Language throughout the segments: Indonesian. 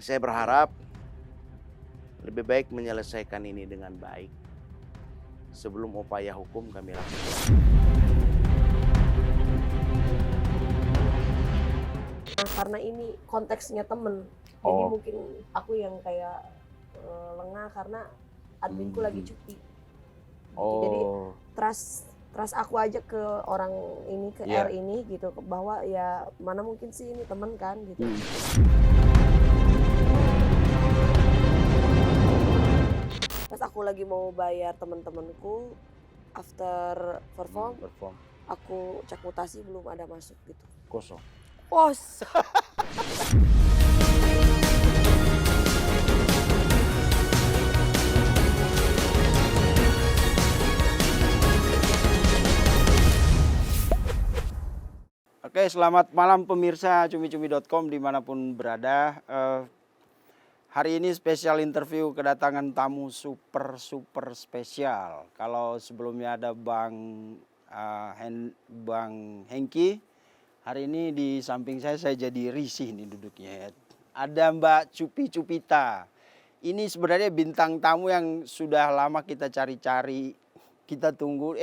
Saya berharap lebih baik menyelesaikan ini dengan baik sebelum upaya hukum kami lakukan. Karena ini konteksnya temen, jadi mungkin aku yang kayak lengah karena adminku lagi cuti. Jadi trust aku aja ke orang ini, ke R ini gitu, bahwa ya mana mungkin sih ini temen kan gitu. Pas aku lagi mau bayar temen-temenku, after perform, aku cek mutasi belum ada masuk gitu. Kosong. Pos. Oke, selamat malam pemirsa cumi-cumi.com dimanapun berada. Hari ini spesial interview kedatangan tamu super spesial. Kalau sebelumnya ada Bang Hengki, hari ini di samping saya jadi risih nih duduknya. Ada Mbak Cupi Cupita. Ini sebenarnya bintang tamu yang sudah lama kita cari-cari, kita tunggu.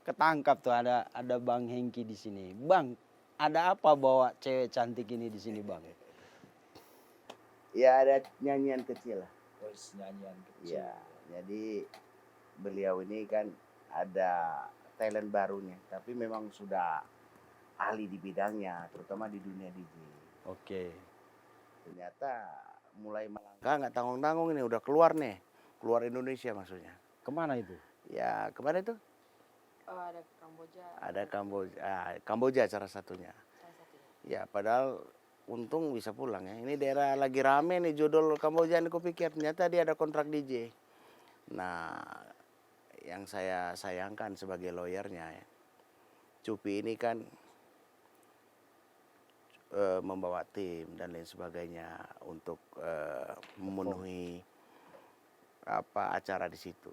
Ketangkap tuh ada Bang Hengki di sini. Bang, ada apa bawa cewek cantik ini di sini, Bang? Ya ada nyanyian kecil lah. Nyanyian kecil. Ya, jadi beliau ini kan ada talent barunya, tapi memang sudah ahli di bidangnya, terutama di dunia DJ. Oke. Ternyata mulai melangkah nggak tanggung-tanggung ini udah keluar Indonesia maksudnya. Kemana itu? Ya kemana itu? Ada Kamboja. Ada Kamboja salah satunya. Ya padahal untung bisa pulang ya. Ini daerah lagi rame nih judul Kamboja nih, kupikir ternyata dia ada kontrak DJ. Nah, yang saya sayangkan sebagai lawyernya ya, Cupi ini kan membawa tim dan lain sebagainya untuk memenuhi acara di situ.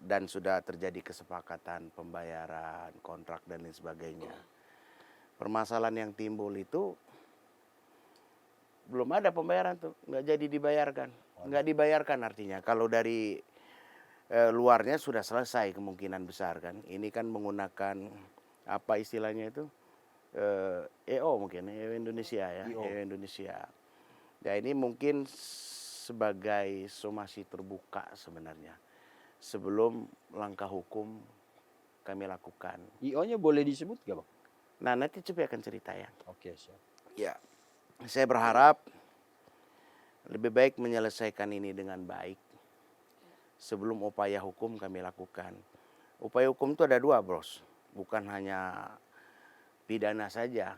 Dan sudah terjadi kesepakatan pembayaran, kontrak dan lain sebagainya. Permasalahan yang timbul itu belum ada pembayaran tuh, nggak jadi dibayarkan. Nggak dibayarkan artinya kalau dari luarnya sudah selesai kemungkinan besar kan. Ini kan menggunakan apa istilahnya itu EO mungkin, EO Indonesia ya, EO Indonesia. Ya ini mungkin sebagai somasi terbuka sebenarnya sebelum langkah hukum kami lakukan. IO-nya boleh disebut gak, Bang? Nah nanti Cupi akan cerita ya. Oke, siap. Ya. Saya berharap lebih baik menyelesaikan ini dengan baik sebelum upaya hukum kami lakukan. Upaya hukum itu ada dua, Bros. Bukan hanya pidana saja,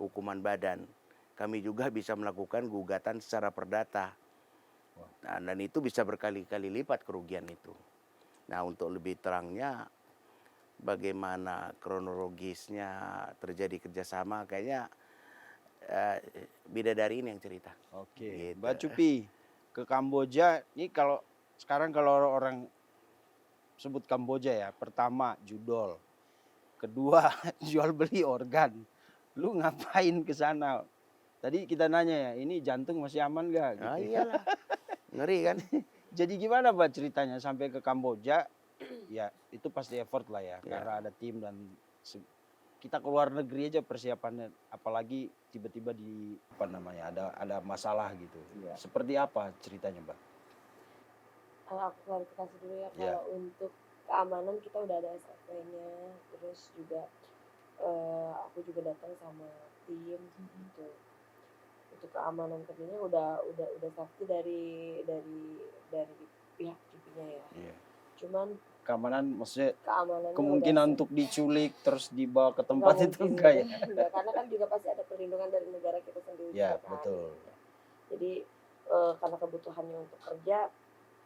hukuman badan. Kami juga bisa melakukan gugatan secara perdata. Nah, dan itu bisa berkali-kali lipat kerugian itu. Nah, untuk lebih terangnya bagaimana kronologisnya terjadi kerjasama, kayaknya bidadari ini yang cerita. Oke, gitu. Mbak Cupi, ke Kamboja, ini kalau sekarang kalau orang sebut Kamboja ya, pertama judol, kedua jual beli organ. Lu ngapain ke sana? Tadi kita nanya ya, ini jantung masih aman gak? Gitu. Ah iyalah, ngeri kan? Jadi gimana Mbak ceritanya sampai ke Kamboja? Ya itu pasti effort lah ya, karena ada tim dan kita keluar negeri aja persiapannya, apalagi tiba-tiba ada masalah gitu. Ya. Seperti apa ceritanya, Mbak? Aku klarifikasi dulu ya, kalau untuk keamanan kita udah ada SOP-nya, terus juga aku juga datang sama tim gitu. Untuk keamanan kerjanya udah safety dari pihak Cupinya ya. Yeah. Cuman keamanan maksudnya keamanannya kemungkinan untuk diculik terus dibawa ke tempat itu enggak ya? Enggak, karena kan juga pasti ada perlindungan dari negara kita sendiri. Ya, kan. Betul. Jadi karena kebutuhannya untuk kerja,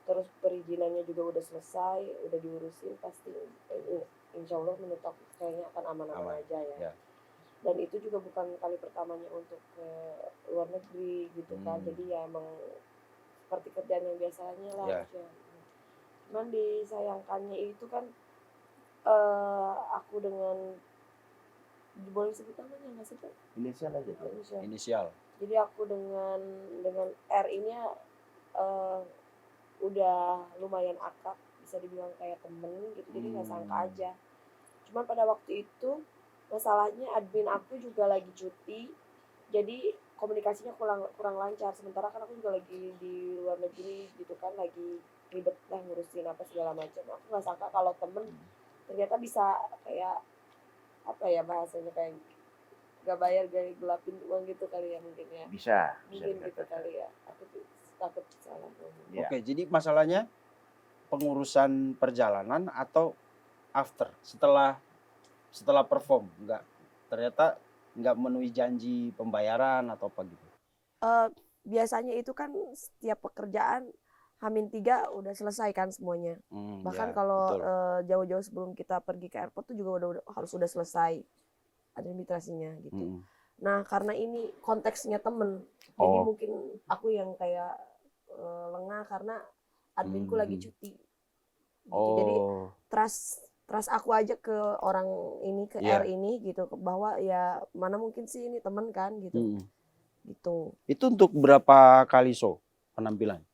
terus perizinannya juga udah selesai, udah diurusin, pasti insya Allah menetap kayaknya akan aman-aman aja ya. Dan itu juga bukan kali pertamanya untuk ke luar negeri gitu kan. Jadi ya emang seperti kerjaan yang biasanya lah. Ya. Cuman disayangkannya itu kan aku dengan, boleh sebut namanya nggak sih Pak? Inisial aja. Inisial. Jadi aku dengan R ini eh, udah lumayan akrab, bisa dibilang kayak temen gitu, jadi nggak sangka aja. Cuman pada waktu itu masalahnya admin aku juga lagi cuti, jadi komunikasinya kurang kurang lancar. Sementara kan aku juga lagi di luar negeri gitu kan, lagi ribet lah ngurusin apa segala macam. Aku nggak sangka kalau temen ternyata bisa kayak apa ya bahasanya, kayak gak bayar gak gelapin uang gitu kali ya, mungkin ya, Bisa mungkin gitu dikatakan. kali ya. Aku tuh takut salah ngomong. Ya. Oke, jadi masalahnya pengurusan perjalanan atau after setelah perform ternyata nggak memenuhi janji pembayaran atau apa gitu. Biasanya itu kan setiap pekerjaan H-3 udah selesai kan semuanya. Bahkan Ya, kalau betul. jauh-jauh sebelum kita pergi ke airport tuh juga harus udah selesai administrasinya gitu. Nah karena ini konteksnya temen, jadi mungkin aku yang kayak lengah karena adminku lagi cuti. Gitu. Jadi trust aku aja ke orang ini, ke R ini gitu, bahwa ya mana mungkin sih ini temen kan gitu. Gitu. Itu untuk berapa kali show penampilan?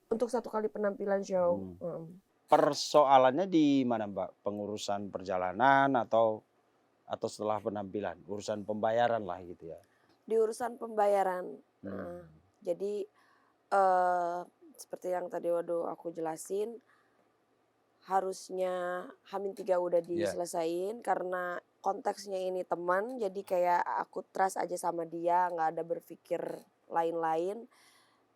Untuk 1 kali penampilan show. Persoalannya di mana Mbak? Pengurusan perjalanan atau setelah penampilan, urusan pembayaran lah gitu ya. Di urusan pembayaran. Jadi seperti yang tadi aku jelasin, harusnya H-3 udah diselesain karena konteksnya ini teman, jadi kayak aku trust aja sama dia, nggak ada berpikir lain-lain.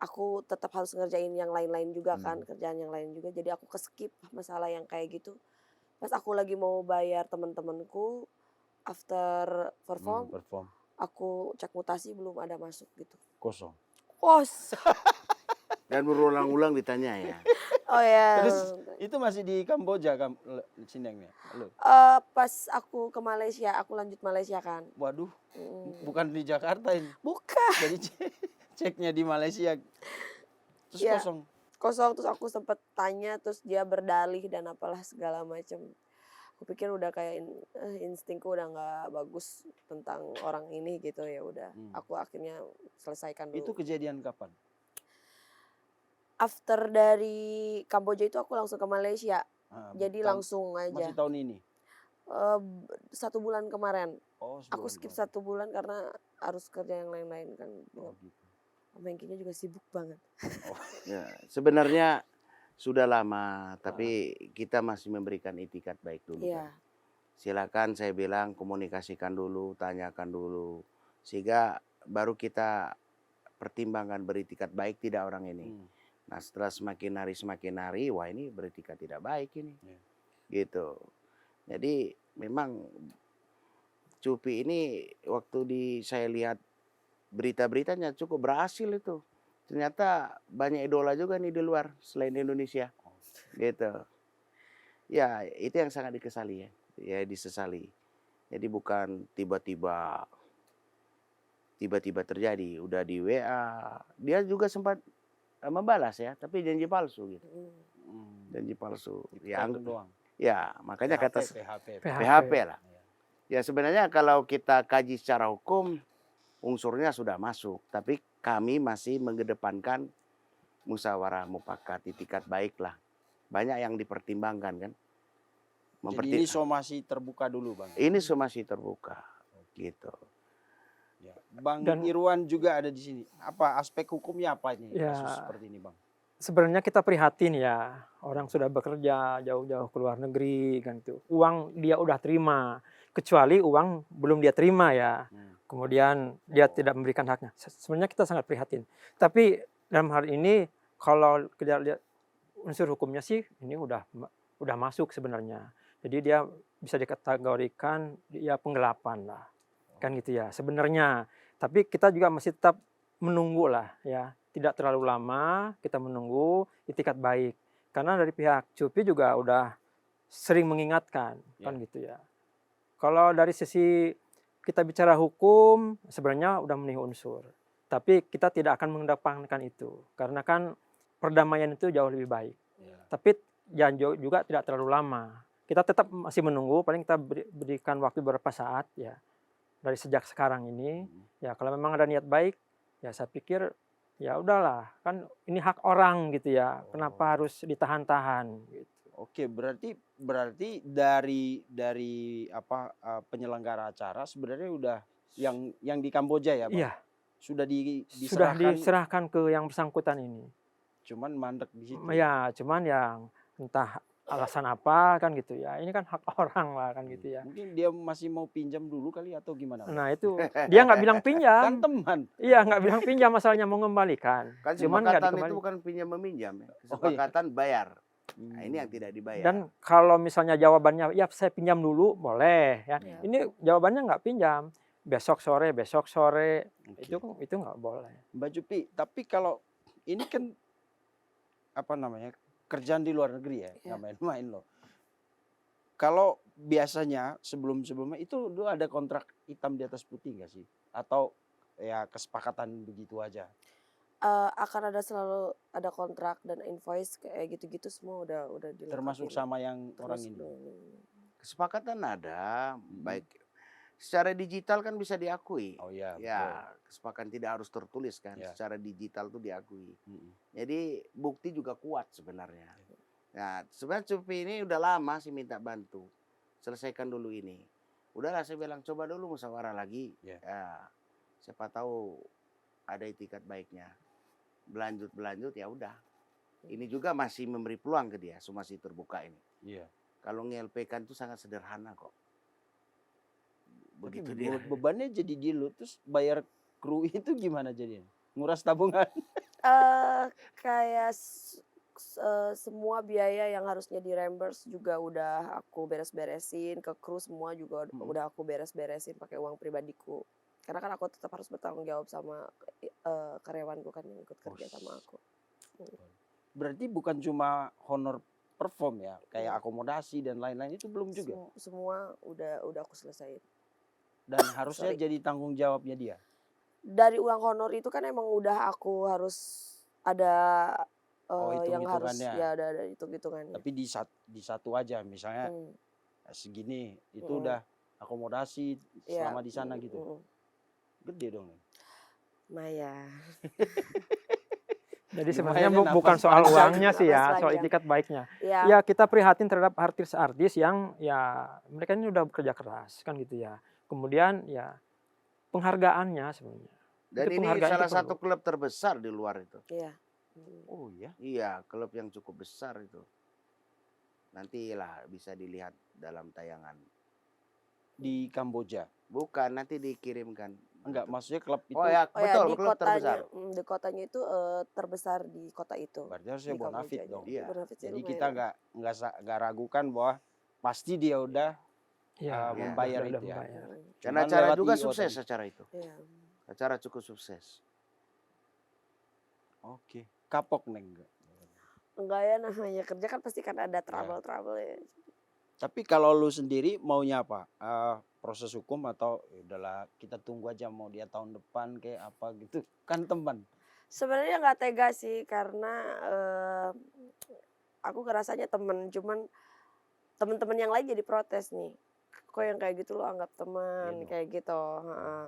Aku tetap harus ngerjain yang lain-lain juga kan, kerjaan yang lain juga. Jadi aku keskip masalah yang kayak gitu. Pas aku lagi mau bayar teman-temanku, after perform, aku cek mutasi belum ada masuk gitu. Kosong. Dan berulang-ulang ditanya ya. Oh ya. Terus itu masih di Kamboja Sinengnya? Pas aku ke Malaysia, aku lanjut Malaysia kan. Waduh, bukan di Jakarta ini. Bukan. Jadi ceknya di Malaysia. Terus Ya, kosong. Kosong, terus aku sempet tanya, terus dia berdalih dan apalah segala macam. Aku pikir udah kayak instingku udah nggak bagus tentang orang ini gitu, ya udah. Aku akhirnya selesaikan dulu. Itu kejadian kapan? After dari Kamboja itu aku langsung ke Malaysia. Jadi langsung aja. Masih tahun ini? 1 bulan kemarin. Aku skip kemarin. 1 bulan karena harus kerja yang lain-lain kan. Gitu. Mengkinya juga sibuk banget. Ya, sebenarnya sudah lama, tapi kita masih memberikan itikat baik dulu. Kan. Silakan saya bilang komunikasikan dulu, tanyakan dulu, sehingga baru kita pertimbangkan beritikat baik tidak orang ini. Nah setelah semakin hari, wah ini beritikat tidak baik ini, gitu. Jadi memang Cupi ini waktu saya lihat berita-beritanya cukup berhasil itu. Ternyata banyak idola juga nih di luar selain Indonesia, gitu. Ya itu yang sangat dikesali ya disesali. Jadi bukan tiba-tiba terjadi, udah di WA, dia juga sempat membalas ya, tapi janji palsu gitu. Janji palsu. Ya, makanya kata PHP lah. Ya sebenarnya kalau kita kaji secara hukum unsurnya sudah masuk, tapi kami masih mengedepankan musyawarah mufakat, itikat baik lah. Banyak yang dipertimbangkan kan. Jadi ini somasi terbuka dulu Bang? Ini somasi terbuka, gitu. Ya. Bang Irwan juga ada di sini. Apa aspek hukumnya apa ini kasus seperti ini Bang? Sebenarnya kita prihatin ya, orang sudah bekerja jauh-jauh ke luar negeri kan itu. Uang dia udah terima, kecuali uang belum dia terima ya. Kemudian dia tidak memberikan haknya. Sebenarnya kita sangat prihatin. Tapi dalam hal ini kalau kita lihat unsur hukumnya sih ini udah masuk sebenarnya. Jadi dia bisa dikategorikan ya penggelapan lah. Kan gitu ya sebenarnya. Tapi kita juga masih tetap menunggu lah ya. Tidak terlalu lama kita menunggu itikat baik. Karena dari pihak Cupi juga udah sering mengingatkan kan gitu ya. Kalau dari sisi kita bicara hukum sebenarnya udah memenuhi unsur. Tapi kita tidak akan mengedepankan itu. Karena kan perdamaian itu jauh lebih baik. Tapi jangan juga tidak terlalu lama. Kita tetap masih menunggu, paling kita berikan waktu beberapa saat ya. Dari sejak sekarang ini, ya kalau memang ada niat baik, Ya saya pikir ya udahlah, kan ini hak orang gitu ya. Oh. Kenapa harus ditahan-tahan gitu. Oke, berarti dari apa penyelenggara acara sebenarnya udah yang di Kamboja ya, Pak? Iya, Sudah sudah diserahkan, diserahkan ke yang bersangkutan ini. cuman mandek di situ. Ya, cuman yang entah alasan apa kan gitu ya. Ini kan hak orang lah kan gitu ya. Mungkin dia masih mau pinjam dulu kali atau gimana, Pak? Nah itu dia nggak bilang Kan pinjam. teman. Iya nggak bilang pinjam, masalahnya mau mengembalikan. Kan Cuman nggak kesepakatan itu dikembalikan. bukan pinjam meminjam ya. Oh, iya. Kesepakatan bayar. Nah, ini yang tidak dibayar. Dan kalau misalnya jawabannya ya saya pinjam dulu boleh ya. Iya. Ini jawabannya nggak pinjam. Besok sore Oke. itu nggak boleh. Mbak Jupi, tapi kalau ini kan apa namanya kerjaan di luar negeri ya, Iya. nggak main-main loh. Kalau biasanya sebelum-sebelumnya itu dulu ada kontrak hitam di atas putih nggak sih? Atau ya kesepakatan begitu aja? Akan ada selalu ada kontrak dan invoice kayak gitu-gitu semua udah dilengkapin. Termasuk sama yang orang Terus, ini. Kesepakatan ada, baik secara digital kan bisa diakui. Oh iya. Ya, kesepakatan tidak harus tertulis kan, Ya. secara digital itu diakui. betul. Jadi bukti juga kuat sebenarnya. Nah, sebenarnya Cupi ini udah lama sih minta bantu. Selesaikan dulu ini. Udahlah saya bilang coba dulu musyawarah lagi. Ya. Ya, siapa tahu ada itikat baiknya. Berlanjut ya udah. Ini juga masih memberi peluang ke dia, masih terbuka ini. Iya. Kalau nge-LP-kan itu sangat sederhana kok. Tapi Begitu dia. bebannya jadi gilu, terus bayar kru itu gimana jadinya? Nguras tabungan? Kayak semua biaya yang harusnya di reimburse juga udah aku beres-beresin, ke kru semua juga udah aku beres-beresin pakai uang pribadiku. Karena kan aku tetap harus bertanggung jawab sama karyawanku kan yang ikut kerja sama aku. Berarti bukan cuma honor perform ya, kayak Iya. akomodasi dan lain-lain itu belum juga. Semua udah aku selesaiin. Dan harusnya Sorry. jadi tanggung jawabnya dia. Dari uang honor itu kan emang udah aku harus ada yang harus hitung-hitungannya. ya ada hitung-hitungannya. Tapi di satu aja, misalnya Hmm, segini itu Mm. udah akomodasi iya. selama di sana gitu. Gede dong. Maya. Jadi Lumayan sebenarnya ya, bukan napas soal panjang. uangnya sih Napas ya, soal panjang. itikat baiknya. Ya, Ya kita prihatin terhadap artis-artis yang ya mereka ini udah bekerja keras kan gitu ya. Kemudian ya penghargaannya sebenarnya. Dan Itu ini penghargaan salah itu satu perlu. klub terbesar di luar itu. iya. Oh iya. Iya, klub yang cukup besar itu. Nantilah bisa dilihat dalam tayangan. Di Kamboja. Bukan, nanti dikirimkan. Enggak, maksudnya klub itu Oh ya, Oh ya, betul, di klub terbesar. kotanya, di kotanya itu terbesar di kota itu. berarti harusnya Di bonafit Kambojanya. dong. Iya. Bonafit sih Jadi lumayan. kita nggak ragukan bahwa pasti dia udah Ya, membayar udah itu ya. membayar. Dan Cuman acara lewat juga IO sukses tadi. acara itu. Iya. Acara cukup sukses. Oke, kapok neng enggak. Enggak ya, namanya kerja kan pasti kan ada trouble-trouble ya. Tapi kalau lu sendiri maunya apa? Proses hukum atau ya udahlah kita tunggu aja mau dia tahun depan kayak apa gitu. Kan teman. Sebenarnya nggak tega sih karena aku ngerasanya cuman temen-temen yang lain jadi protes nih. Kok yang kayak gitu lo anggap teman Iya dong. kayak gitu. Heeh.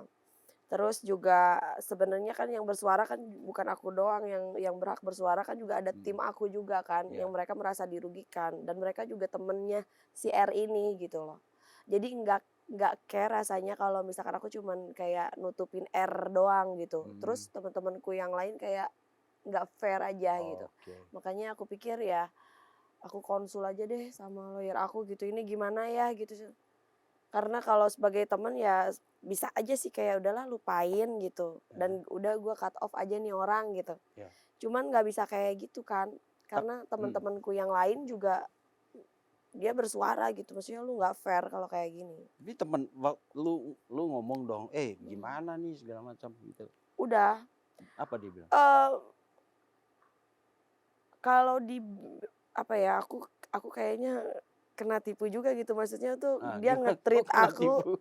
Terus juga sebenarnya kan yang bersuara kan bukan aku doang yang berhak bersuara kan juga ada tim aku juga kan Iya. yang mereka merasa dirugikan dan mereka juga temennya si R ini gitu loh. Jadi nggak care rasanya kalau misalkan aku cuman kayak nutupin R doang gitu. Terus teman-temanku yang lain kayak nggak fair aja gitu. Oke. Makanya aku pikir ya aku konsul aja deh sama lawyer aku gitu, ini gimana ya gitu. Karena kalau sebagai teman ya bisa aja sih kayak udahlah lupain gitu. Dan udah gue cut off aja nih orang gitu. Ya. Cuman nggak bisa kayak gitu kan. Karena teman-temanku yang lain juga dia bersuara gitu. Maksudnya lu nggak fair kalau kayak gini. Tapi temen lu ngomong dong, gimana nih segala macam gitu. Udah. Apa dia bilang? Kalau di apa ya, aku kayaknya kena tipu juga gitu. Maksudnya tuh dia gimana? nge-treat Kok kena aku. tipu?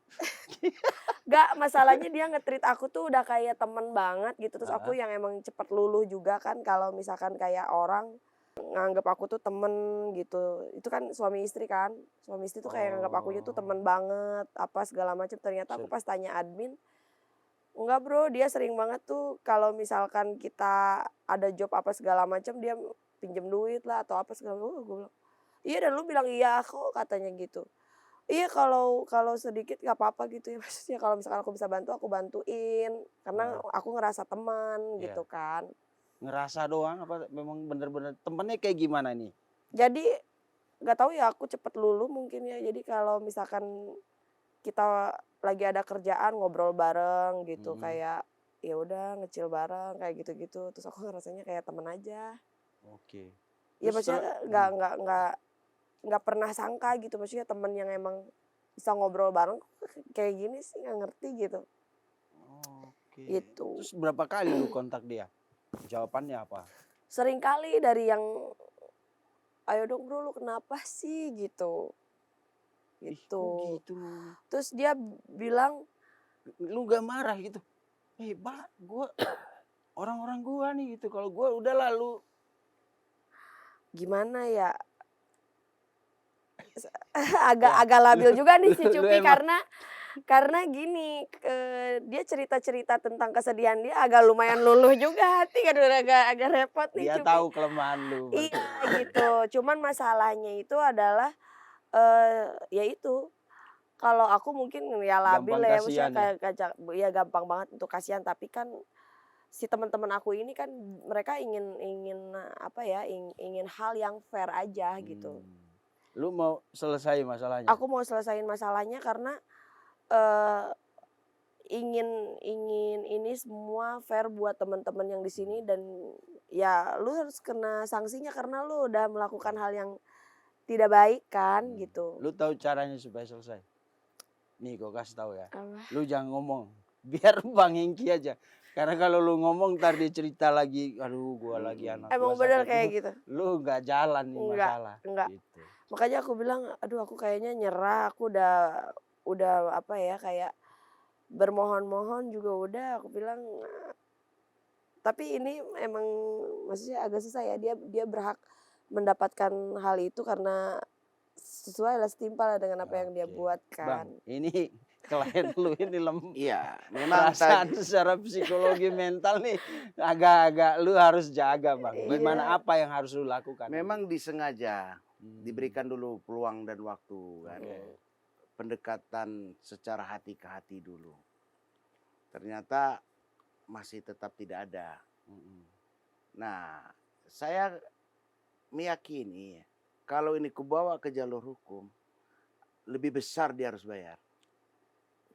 Gak, masalahnya dia nge-treat aku tuh udah kayak temen banget gitu. Terus aku yang emang cepet luluh juga kan kalau misalkan kayak orang nganggap aku tuh temen gitu. Itu kan suami istri kan. Suami istri tuh kayak nganggap akunya tuh temen banget apa segala macam. Ternyata aku pas tanya admin Enggak bro, dia sering banget tuh kalau misalkan kita ada job apa segala macam dia pinjem duit lah atau apa segala macam. Gue bilang, iya dan lu bilang iya kok katanya gitu. Iya kalau kalau sedikit nggak apa-apa gitu ya maksudnya kalau misalkan aku bisa bantu aku bantuin karena Nah, aku ngerasa teman iya. gitu kan. Ngerasa doang apa memang bener-bener temennya kayak gimana nih? Jadi nggak tahu ya aku cepet luluh mungkin ya. Jadi kalau misalkan kita lagi ada kerjaan ngobrol bareng gitu kayak ya udah ngecil bareng kayak gitu-gitu terus aku ngerasanya kayak temen aja. Oke. Ya Terus maksudnya nggak pernah sangka gitu maksudnya temen yang emang bisa ngobrol bareng kayak gini sih nggak ngerti gitu. Oke. Itu Terus berapa kali lu kontak dia? Jawabannya apa? sering kali dari yang ayo dong bro lu kenapa sih gitu Ih, gitu. kok gitu? Terus dia bilang Lu gak marah gitu? Pak, gua orang-orang gua nih gitu. Kalau gua udah lalu gimana ya ya agak labil juga nih si lu Cupi emang karena gini dia cerita-cerita tentang kesedihan dia agak lumayan luluh juga hati kan agak repot nih dia Cupi. tahu kelemahan lu berarti. Iya gitu. Cuman masalahnya itu adalah ya itu kalau aku mungkin ya labil Gampang ya maksudnya kasihan ya. kayak ya gampang banget untuk kasihan tapi kan si teman-teman aku ini kan mereka ingin ingin apa ya ingin hal yang fair aja gitu. Lu mau selesai masalahnya? Aku mau selesain masalahnya karena eh, ingin ingin ini semua fair buat teman-teman yang di sini dan ya lu harus kena sanksinya karena lu udah melakukan hal yang tidak baik kan gitu. Lu tahu caranya supaya selesai? Nih gua kasih tahu ya. Apa? Lu jangan ngomong. Biar Bang Hengki aja. Karena kalau lu ngomong ntar dia cerita lagi, aduh gua lagi anak Emang gua bener sakit. kayak gitu? Lu nggak jalan nih Enggak, masalah. enggak. Gitu. Makanya aku bilang, aduh aku kayaknya nyerah, aku udah apa ya kayak bermohon-mohon juga udah. Aku bilang, tapi ini emang maksudnya agak susah ya. Dia berhak mendapatkan hal itu karena sesuai lah setimpal lah dengan apa yang dia Oke. buat Bang, kan. ini klien lu ini Iya, memang perasaan tadi secara psikologi mental nih agak-agak lu harus jaga Bang. Gimana Iya. apa yang harus lu lakukan? memang disengaja diberikan dulu peluang dan waktu kan. Oke. Pendekatan secara hati ke hati dulu. Ternyata masih tetap tidak ada. Nah, saya meyakini kalau ini kubawa ke jalur hukum, lebih besar dia harus bayar.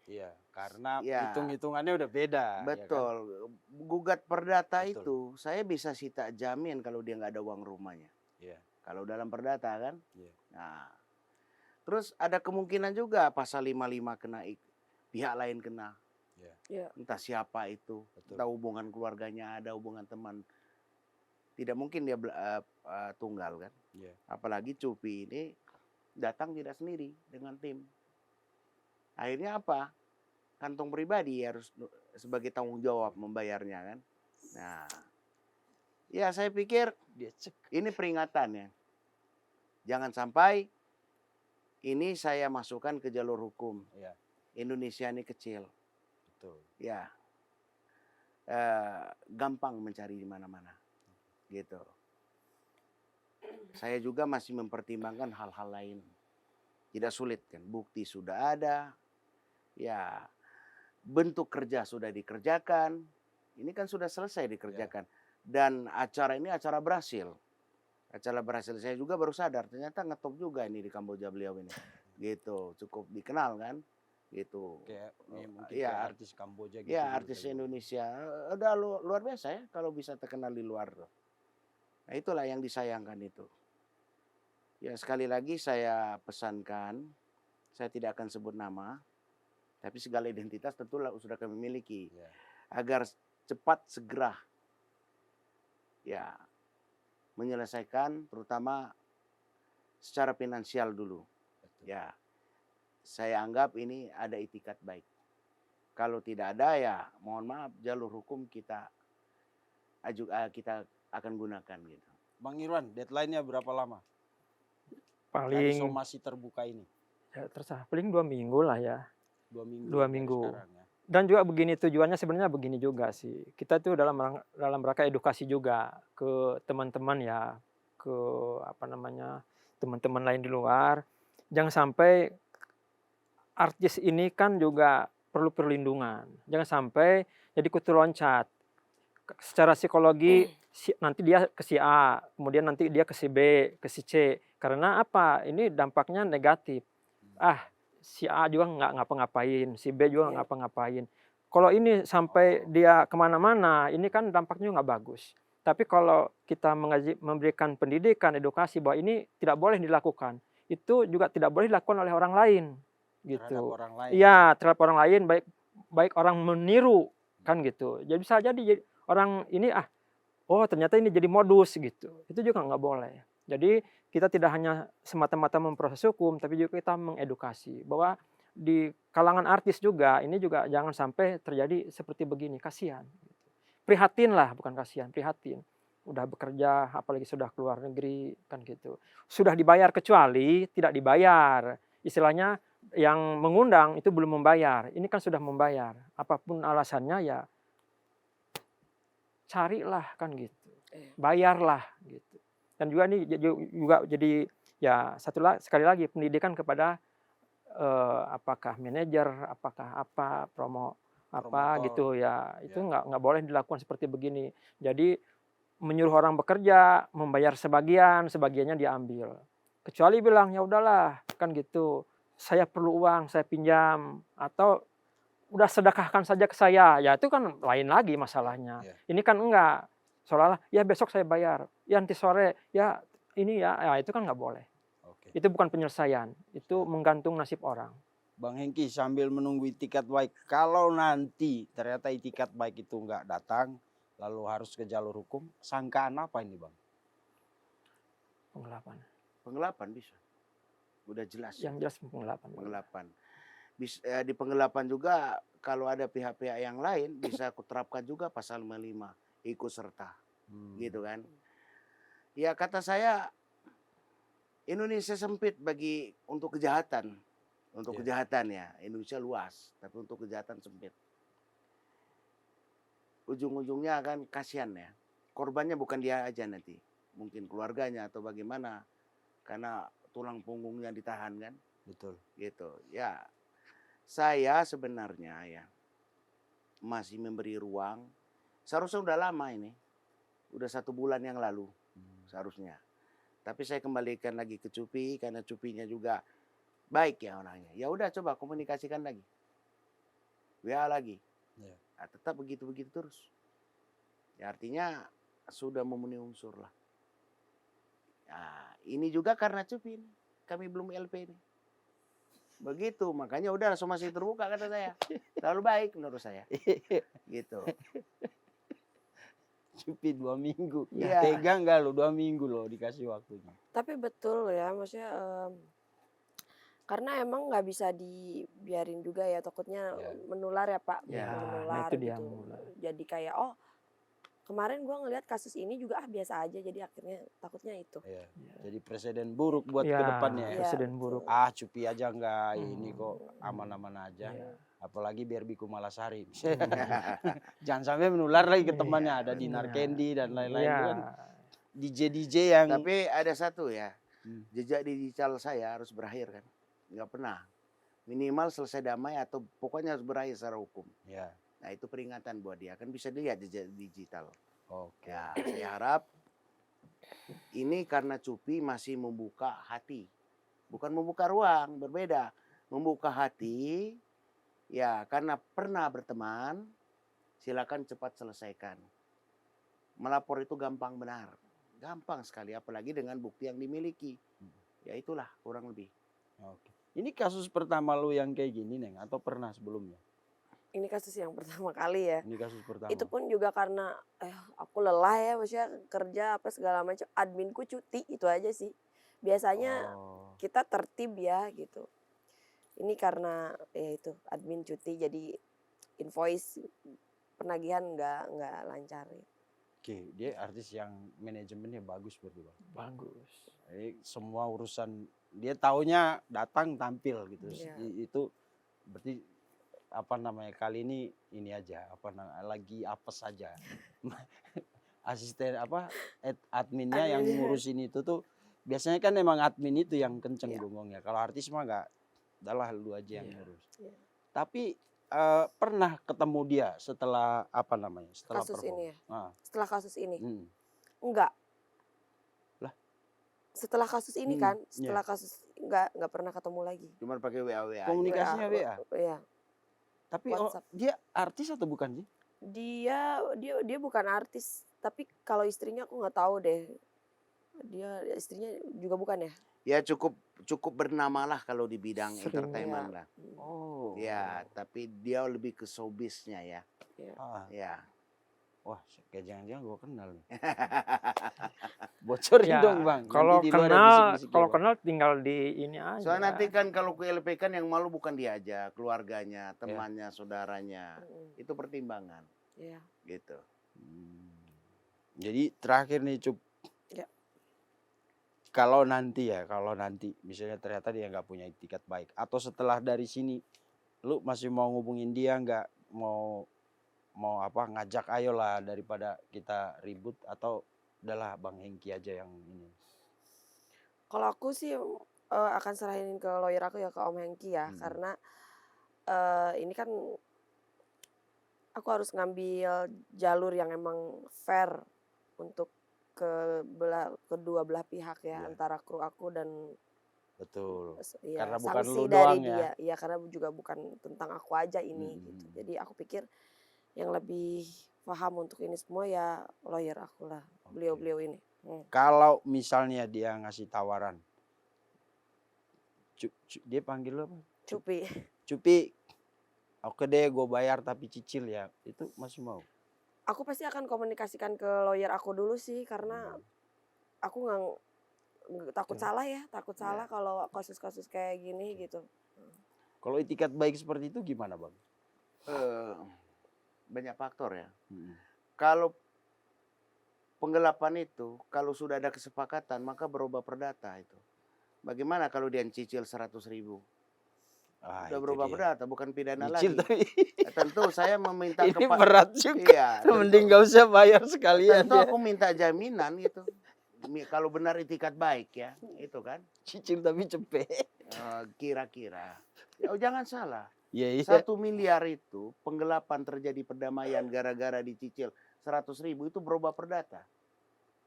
Iya, karena Ya. hitung-hitungannya udah beda. Betul. Ya kan? Gugat perdata Betul. itu, saya bisa sita jamin kalau dia nggak ada uang rumahnya. Iya. Kalau dalam perdata kan. Iya. Nah, terus ada kemungkinan juga pasal 55 kena pihak lain kena. Ya. Entah siapa itu, Betul. entah hubungan keluarganya ada, hubungan teman. Tidak mungkin dia tunggal kan. Iya. Apalagi Cupi ini datang tidak sendiri dengan tim. Akhirnya apa? Kantong pribadi harus sebagai tanggung jawab membayarnya kan. Nah, ya saya pikir Dia cek. ini peringatan ya. Jangan sampai ini saya masukkan ke jalur hukum. Iya. Indonesia ini kecil. Betul. Ya, gampang mencari di mana-mana, gitu. Saya juga masih mempertimbangkan hal-hal lain. Tidak sulit kan, bukti sudah ada, ya bentuk kerja sudah dikerjakan, ini kan sudah selesai dikerjakan. Dan acara ini acara berhasil. Acara berhasil, saya juga baru sadar ternyata ngetop juga ini di Kamboja beliau ini, gitu, cukup dikenal kan. Gitu. Kayak mungkin Ya, kayak artis Kamboja gitu. ya artis Indonesia udah luar biasa ya kalau bisa terkenal di luar. Nah itulah yang disayangkan itu. Ya sekali lagi saya pesankan, saya tidak akan sebut nama, tapi segala identitas tentulah sudah kami miliki. Ya. Agar cepat segera ya menyelesaikan terutama secara finansial dulu. Betul. Ya. Saya anggap ini ada itikat baik. Kalau tidak ada ya mohon maaf jalur hukum kita akan gunakan gitu. Bang Irwan, deadline-nya berapa lama? Dari Paling somasi terbuka ini? ya terserah, paling 2 minggu lah ya. 2 minggu. 2 dari minggu. sekarang ya. Dan juga begini, tujuannya sebenarnya begini juga sih. Kita tuh dalam rangka edukasi juga ke teman-teman ya, ke apa namanya, teman-teman lain di luar. Jangan sampai artis ini kan juga perlu perlindungan. Jangan sampai jadi kutu loncat. Secara psikologi nanti dia ke si A, kemudian nanti dia ke si B, ke si C. Karena apa? Ini dampaknya negatif. Ah, si A juga nggak ngapa-ngapain, si B juga nggak Iya. ngapa-ngapain. Kalau ini sampai dia kemana-mana, ini kan dampaknya nggak bagus. Tapi kalau kita memberikan pendidikan, edukasi bahwa ini tidak boleh dilakukan, itu juga tidak boleh dilakukan oleh orang lain, Terhadap gitu. orang lain. Iya, terhadap orang lain, baik orang meniru kan gitu. Jadi bisa jadi orang ini oh ternyata ini jadi modus gitu. Itu juga nggak boleh. Jadi kita tidak hanya semata-mata memproses hukum, tapi juga kita mengedukasi bahwa di kalangan artis juga ini juga jangan sampai terjadi seperti begini, kasihan. Prihatin lah, bukan kasihan, prihatin. Udah bekerja, apalagi sudah keluar negeri kan gitu. Sudah dibayar kecuali tidak dibayar. Istilahnya yang mengundang itu belum membayar. Ini kan sudah membayar. Apapun alasannya ya carilah kan gitu. Bayarlah gitu. Dan juga ini juga jadi ya sekali lagi pendidikan kepada apakah manajer, apakah apa apa Promotor. gitu ya. Itu Ya. nggak boleh dilakukan seperti begini. Jadi menyuruh orang bekerja, membayar sebagiannya diambil. Kecuali bilang ya udahlah kan gitu. Saya perlu uang, saya pinjam atau udah sedekahkan saja ke saya. Ya itu kan lain lagi masalahnya. Ya. Ini kan enggak. Seolah-olah ya besok saya bayar, ya nanti sore, ya ini ya itu kan nggak boleh. Oke. Itu bukan penyelesaian, itu menggantung nasib orang. Bang Hengki sambil menunggu itikat baik, kalau nanti ternyata itikat baik itu nggak datang, lalu harus ke jalur hukum, sangkaan apa ini Bang? Penggelapan. Penggelapan bisa. Udah jelas. Yang jelas penggelapan. Penggelapan. Di penggelapan juga kalau ada pihak-pihak yang lain bisa aku terapkan juga pasal 55 ikut serta. Gitu kan. Ya kata saya Indonesia sempit untuk kejahatan. Untuk kejahatan ya, Indonesia luas, tapi untuk kejahatan sempit. Ujung-ujungnya kan kasihan ya. Korbannya bukan dia aja nanti. Mungkin keluarganya atau bagaimana. Karena tulang punggungnya ditahan kan. Betul. Gitu. Ya. Saya sebenarnya ya masih memberi ruang. Seharusnya udah lama ini. Udah 1 bulan yang lalu seharusnya. Tapi saya kembalikan lagi ke Cupi karena Cupinya juga baik ya orangnya. Ya udah coba komunikasikan lagi. WA lagi. Ya. Nah, tetap begitu-begitu terus. Ya artinya sudah memenuhi unsur lah. Nah, ini juga karena Cupi ini. Kami belum LP ini. Begitu, makanya udah somasi terbuka kata saya. Terlalu baik menurut saya. Gitu. Cupi 2 minggu. Iya. Tega nggak lo 2 minggu loh dikasih waktunya. Tapi betul ya, maksudnya karena emang nggak bisa dibiarin juga ya, takutnya menular ya Pak. Ya, menular nah itu dia gitu. menular. Jadi kayak kemarin gua ngelihat kasus ini juga biasa aja, jadi akhirnya takutnya itu. Ya. Jadi presiden buruk buat Ya, kedepannya. Iya. presiden buruk. Cupi aja nggak, ini kok aman-aman aja. Ya. Apalagi Berbiku Malasari. Jangan sampai menular lagi ke temannya, ada di Iya. Narkendi dan lain-lain. Ya. Itu kan DJ yang Tapi ada satu ya. Jejak digital saya harus berakhir kan. Nggak pernah. Minimal selesai damai atau pokoknya harus berakhir secara hukum. ya. Nah itu peringatan buat dia. Kan bisa dilihat jejak digital. Oke. Ya, saya harap ini karena Cupi masih membuka hati. Bukan membuka ruang, berbeda. Membuka hati, ya karena pernah berteman, silakan cepat selesaikan. Melapor itu gampang benar. Gampang sekali, apalagi dengan bukti yang dimiliki. Ya itulah kurang lebih. Oke. Ini kasus pertama lu yang kayak gini, Neng, atau pernah sebelumnya? Ini kasus yang pertama kali ya. Ini kasus pertama. Itu pun juga karena aku lelah ya, maksudnya kerja apa segala macam, adminku cuti, itu aja sih. Biasanya kita tertib ya gitu. Ini karena ya itu admin cuti, jadi invoice penagihan nggak lancar. Oke, dia artis yang manajemennya bagus berarti Bang. Bagus. Jadi semua urusan dia taunya datang tampil gitu. Iya. Itu berarti apa namanya, kali ini aja apa namanya, lagi apes saja. Asisten apa adminnya yang ngurusin itu tuh biasanya kan emang admin itu yang kenceng Iya. bengongnya. Kalau artis mah nggak, udahlah lu aja yang Iya. ngurus. Iya. Tapi pernah ketemu dia setelah apa namanya, setelah Kasus perform? ini ya? Ah, Setelah kasus ini? mm. Enggak. Lah? Setelah kasus ini Hmm, kan, iya. setelah kasus enggak pernah ketemu lagi. Cuman pakai WA aja. Komunikasinya WA. Iya. Tapi WhatsApp. dia artis atau bukan sih? Dia bukan artis, tapi kalau istrinya aku nggak tahu deh. Dia istrinya juga bukan ya? Ya cukup bernama lah kalau di bidang Sering, entertainment ya. lah. Oh. Ya, tapi dia lebih ke showbiznya ya. Ah, Ya. wah, kayak jangan-jangan gue kenal nih. Bocorin Ya, dong bang. kalau Nanti di luar ada kenal, bisik-bisik kalau ya, Bang. kenal tinggal di ini aja. Soalnya nanti kan kalau ke LP kan yang malu bukan dia aja, keluarganya, temannya, saudaranya. Itu pertimbangan Iya. gitu. Jadi terakhir nih Cup. Ya. Kalau nanti misalnya ternyata dia nggak punya itikat baik, atau setelah dari sini, lu masih mau ngubungin dia nggak? Mau apa, ngajak ayolah daripada kita ribut, atau udahlah Bang Hengki aja yang ini. Kalau aku sih akan serahin ke lawyer aku ya, ke Om Hengki ya, karena ini kan aku harus ngambil jalur yang emang fair untuk kedua belah pihak ya, Iya. antara kru aku dan Betul. ya, Karena bukan sanksi lu dari doang dia. ya. Ya karena juga bukan tentang aku aja ini gitu. Jadi aku pikir yang lebih paham untuk ini semua ya lawyer aku lah, beliau-beliau ini. Kalau misalnya dia ngasih tawaran, dia panggil lu apa? Cupi. Cupi, oke deh gue bayar tapi cicil ya, itu masih mau? Aku pasti akan komunikasikan ke lawyer aku dulu sih, karena aku nggak takut salah ya, takut salah kalau kasus-kasus kayak gini gitu. Kalau itikat baik seperti itu gimana Bang? Banyak faktor ya. Kalau penggelapan itu, kalau sudah ada kesepakatan maka berubah perdata itu. Bagaimana kalau dia cicil 100.000? Udah berubah perdata, bukan pidana Cicil lagi. tapi Tentu saya meminta ini kepada berat juga. Iya, Mending gak usah bayar sekalian tentu ya. aku minta jaminan gitu. Kalau benar itikat baik ya, itu kan. Cicil tapi cepet. Kira-kira. Ya, jangan salah. Iya. 1 miliar itu penggelapan terjadi perdamaian gara-gara dicicil 100.000 itu berubah perdata.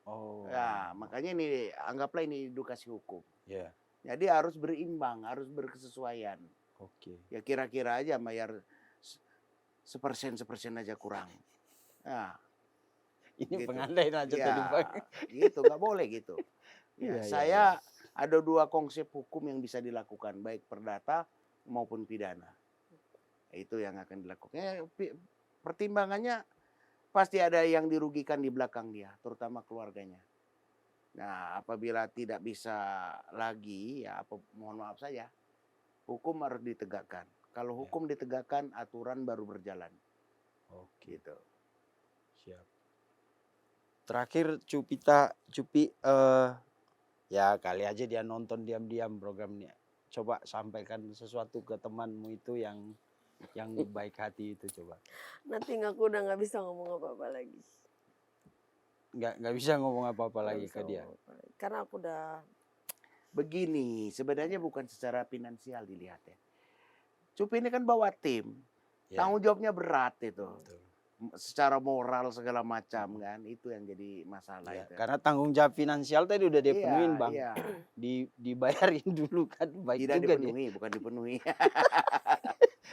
Oh. Ya, makanya ini anggaplah ini edukasi hukum. Iya. Jadi harus berimbang, harus berkesesuaian. Oke. Ya kira-kira aja bayar sepersen aja kurang. Nah, Ini gitu. pengandaian aja Ya, tadi Bang. gitu nggak boleh gitu. Ya, Iya, saya ada 2 konsep hukum yang bisa dilakukan, baik perdata maupun pidana. Itu yang akan dilakukan. Ya, pertimbangannya pasti ada yang dirugikan di belakang dia, terutama keluarganya. Nah, apabila tidak bisa lagi, ya mohon maaf saja, hukum harus ditegakkan. Kalau hukum ditegakkan, aturan baru berjalan. Oke. Gitu. Siap. Terakhir Cupi ya kali aja dia nonton diam-diam programnya. Coba sampaikan sesuatu ke temanmu itu yang baik hati itu, coba. Nanti aku udah nggak bisa ngomong apa-apa lagi. Nggak bisa ngomong apa-apa Nggak lagi bisa ke dia. ngomong apa-apa lagi. Karena aku udah Begini, sebenarnya bukan secara finansial dilihat ya. Cupi ini kan bawa tim, Ya. tanggung jawabnya berat itu. Betul. Secara moral segala macam kan, itu yang jadi masalah Ya, itu. karena tanggung jawab finansial tadi udah dia penuhin Bang. Iya. Dibayarin dulu kan, baik Tidak juga dipenuhi, bukan dipenuhi.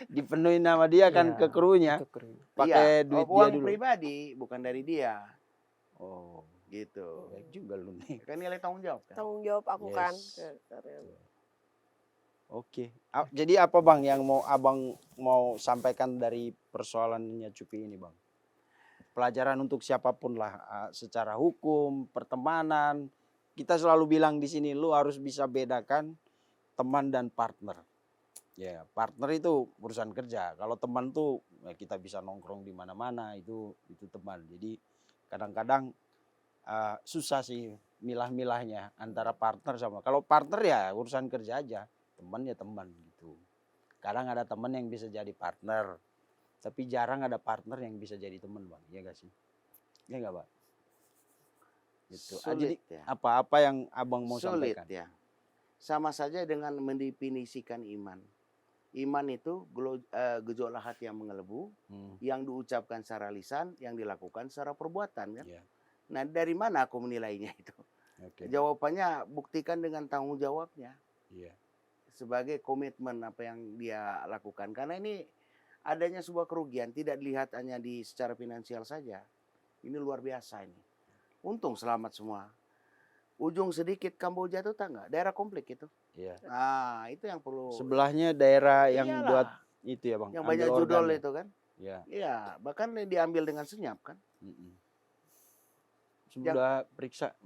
dipenuhin nama dia kan Iya, ke krunya, ke kru. pakai Iya, duit dia uang dulu. pribadi, bukan dari dia. Oh, Gitu. baik juga lu nih. Kan nilai tanggung jawab kan. tanggung jawab aku kan Yes. ke karyawan. Oke. Jadi apa Bang yang mau Abang mau sampaikan dari persoalannya Cupi ini Bang? Pelajaran untuk siapapun lah, secara hukum, pertemanan. Kita selalu bilang di sini lu harus bisa bedakan teman dan partner. Ya, partner itu urusan kerja. Kalau teman tuh ya kita bisa nongkrong di mana-mana, itu teman. Jadi kadang-kadang susah sih milah-milahnya antara partner sama. Kalau partner ya urusan kerja aja, teman ya teman gitu. Kadang ada teman yang bisa jadi partner, tapi jarang ada partner yang bisa jadi teman, Bang. Iya gak sih? Iya gak, Bang? Gitu. Jadi Sulit ya. apa yang Abang mau Sulit sampaikan? ya. Sama saja dengan mendefinisikan iman. Iman itu gejolak hati yang mengelebu, yang diucapkan secara lisan, yang dilakukan secara perbuatan kan. Iya. Nah, dari mana aku menilainya itu? Oke. Jawabannya buktikan dengan tanggung jawabnya Iya. sebagai komitmen apa yang dia lakukan. Karena ini adanya sebuah kerugian tidak dilihat hanya di secara finansial saja. Ini luar biasa ini. Untung selamat semua. Ujung sedikit Kamboja itu tak nggak? Daerah konflik itu. Iya. Nah, itu yang perlu. Sebelahnya daerah yang Iyalah, buat itu ya, Bang. yang ambil banyak judol organ ya. itu kan. Iya. Iya, bahkan diambil dengan senyap kan. Sudah periksa.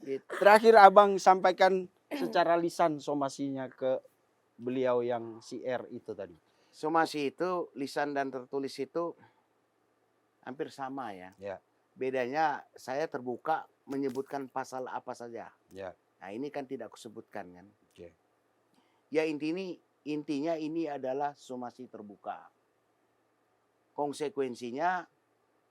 Gitu. Terakhir Abang sampaikan secara lisan somasinya ke beliau yang si R itu tadi. Somasi itu lisan dan tertulis itu hampir sama ya. Ya. Bedanya saya terbuka menyebutkan pasal apa saja. Ya. Nah, ini kan tidak aku sebutkan kan. Oke. Ya intinya ini adalah somasi terbuka. Konsekuensinya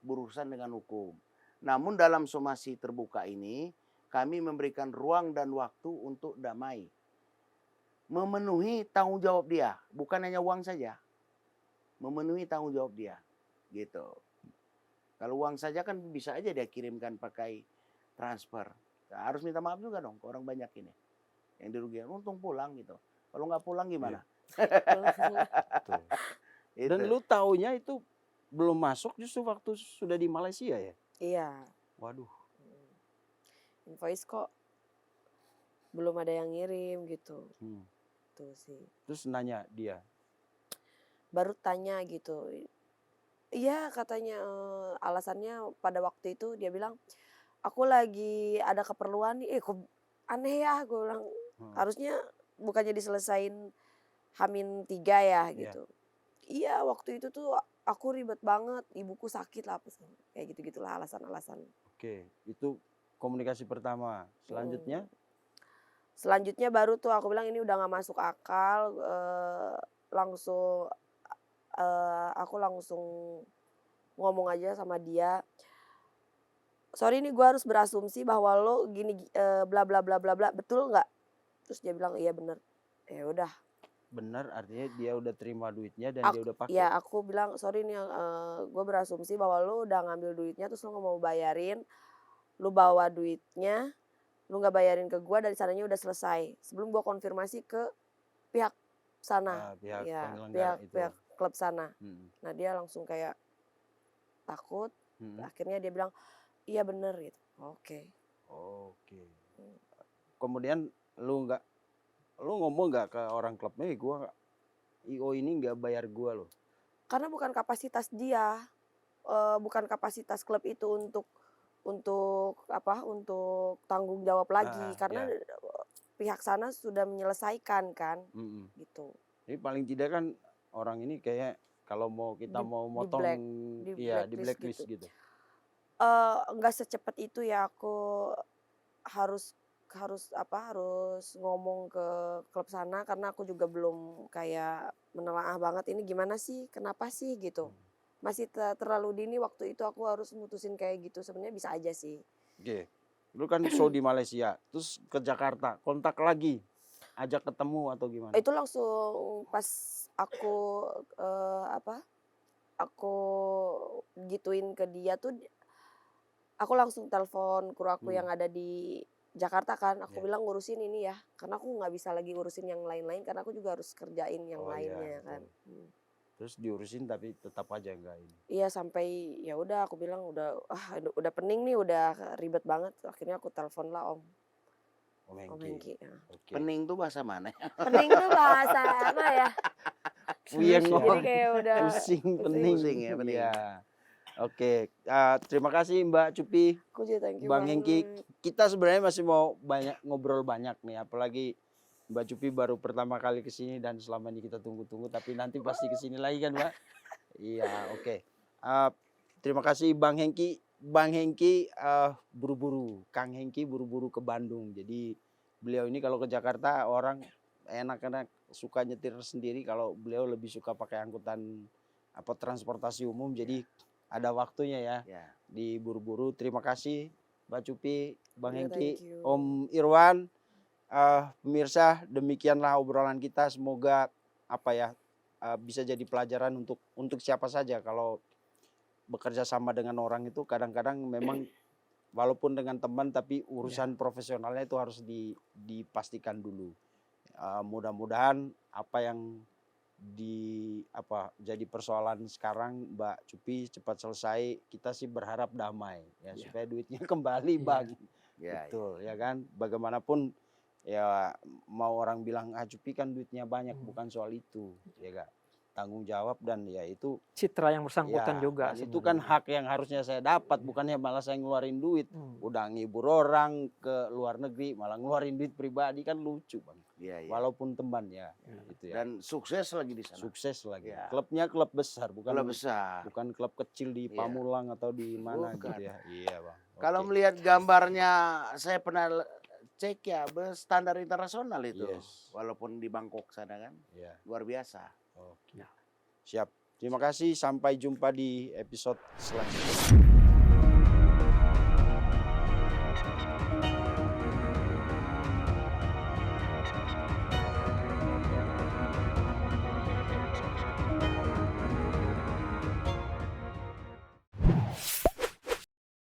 berurusan dengan hukum. Namun dalam somasi terbuka ini kami memberikan ruang dan waktu untuk damai. Memenuhi tanggung jawab dia, bukan hanya uang saja. Memenuhi tanggung jawab dia. Gitu. Kalau uang saja kan bisa aja dia kirimkan pakai transfer. Nah, harus minta maaf juga dong ke orang banyak ini. Yang dirugikan, untung pulang gitu. Kalau nggak pulang gimana? Betul. Itu. Dan lu taunya itu belum masuk justru waktu sudah di Malaysia ya? Iya. Waduh. Invoice kok belum ada yang ngirim gitu. Tuh sih. Terus nanya dia. Baru tanya gitu. Iya katanya alasannya pada waktu itu dia bilang aku lagi ada keperluan nih. Kok aneh ya, gue bilang harusnya bukannya diselesain H-3 ya gitu. Iya waktu itu tuh aku ribet banget, ibuku sakit lah apa kayak gitu-gitulah alasan-alasan. Oke, itu komunikasi pertama. Selanjutnya? Selanjutnya baru tuh aku bilang ini udah gak masuk akal, aku langsung ngomong aja sama dia. Sorry nih gue harus berasumsi bahwa lo gini bla bla bla bla bla, betul nggak? Terus dia bilang iya bener. Ya udah. Benar artinya dia udah terima duitnya dan dia udah pakai. Ya aku bilang sorry nih gue berasumsi bahwa lo udah ngambil duitnya terus lo nggak mau bayarin, lo bawa duitnya, lo nggak bayarin ke gue dari sananya udah selesai. Sebelum gue konfirmasi ke pihak sana, pihak klub sana. Nah dia langsung kayak takut. Akhirnya dia bilang iya bener gitu. Oke. Kemudian lu ngomong nggak ke orang klubnya, gua IO ini nggak bayar gua loh. Karena bukan kapasitas dia, bukan kapasitas klub itu untuk tanggung jawab lagi karena pihak sana sudah menyelesaikan kan, gitu. Jadi paling tidak kan orang ini kayak kalau kita mau motong di blacklist gitu. Nggak secepat itu ya, aku harus ngomong ke klub sana karena aku juga belum kayak menelaah banget ini gimana sih, kenapa sih gitu. Masih terlalu dini waktu itu aku harus mutusin kayak gitu, sebenarnya bisa aja sih. Oke. Lu kan show di Malaysia, terus ke Jakarta, kontak lagi, ajak ketemu atau gimana? Itu langsung pas aku aku gituin ke dia tuh, aku langsung telepon kru aku yang ada di Jakarta kan, aku bilang ngurusin ini ya, karena aku nggak bisa lagi ngurusin yang lain-lain karena aku juga harus kerjain yang lainnya kan. Terus diurusin tapi tetap aja enggak ini. Iya sampai ya udah aku bilang udah pening nih, udah ribet banget. Akhirnya aku telepon lah Om Hengki. Ya. Pening tuh bahasa mana? Pening tuh bahasa apa ya? Puyeng. Jadi kayak udah pusing, pening. Pusing ya, pening. Ya. Oke, terima kasih Mbak Cupi, thank you Bang Hengki. Kita sebenarnya masih mau ngobrol banyak nih, apalagi Mbak Cupi baru pertama kali kesini dan selama ini kita tunggu-tunggu, tapi nanti pasti kesini lagi kan Mbak? Iya, oke. Terima kasih Bang Hengki. Bang Hengki buru-buru, Kang Hengki buru-buru ke Bandung. Jadi beliau ini kalau ke Jakarta orang enak-enak suka nyetir sendiri, kalau beliau lebih suka pakai angkutan transportasi umum, jadi ada waktunya ya Ya. diburu-buru. Terima kasih Mbak Cupi, Bang Ya, Hengki, thank you. Om Irwan. Pemirsa, demikianlah obrolan kita. Semoga bisa jadi pelajaran untuk siapa saja. Kalau bekerja sama dengan orang itu kadang-kadang memang walaupun dengan teman, tapi urusan profesionalnya itu harus dipastikan dulu. Mudah-mudahan apa yang jadi persoalan sekarang Mbak Cupi cepat selesai. Kita sih berharap damai ya, supaya duitnya kembali, Bang. Ya, Betul ya kan, bagaimanapun ya mau orang bilang Cupi kan duitnya banyak, bukan soal itu ya Kak. Tanggung jawab dan ya itu Citra yang bersangkutan ya, juga. dan itu kan hak yang harusnya saya dapat, bukannya malah saya ngeluarin duit. Udah ngibur orang ke luar negeri malah ngeluarin duit pribadi, kan lucu Bang. ya, ya. Walaupun teman ya, gitu ya. Dan sukses lagi di sana. Sukses lagi. Ya. Klubnya klub besar, bukan Klub besar. bukan klub kecil di Iya. Pamulang atau di mana Bukan. gitu ya. Iya Bang. Kalau Oke. melihat gambarnya, saya pernah cek ya, standar internasional itu. Yes. Walaupun di Bangkok sana kan, Iya. luar biasa. Oke. Siap. Terima kasih, sampai jumpa di episode selanjutnya.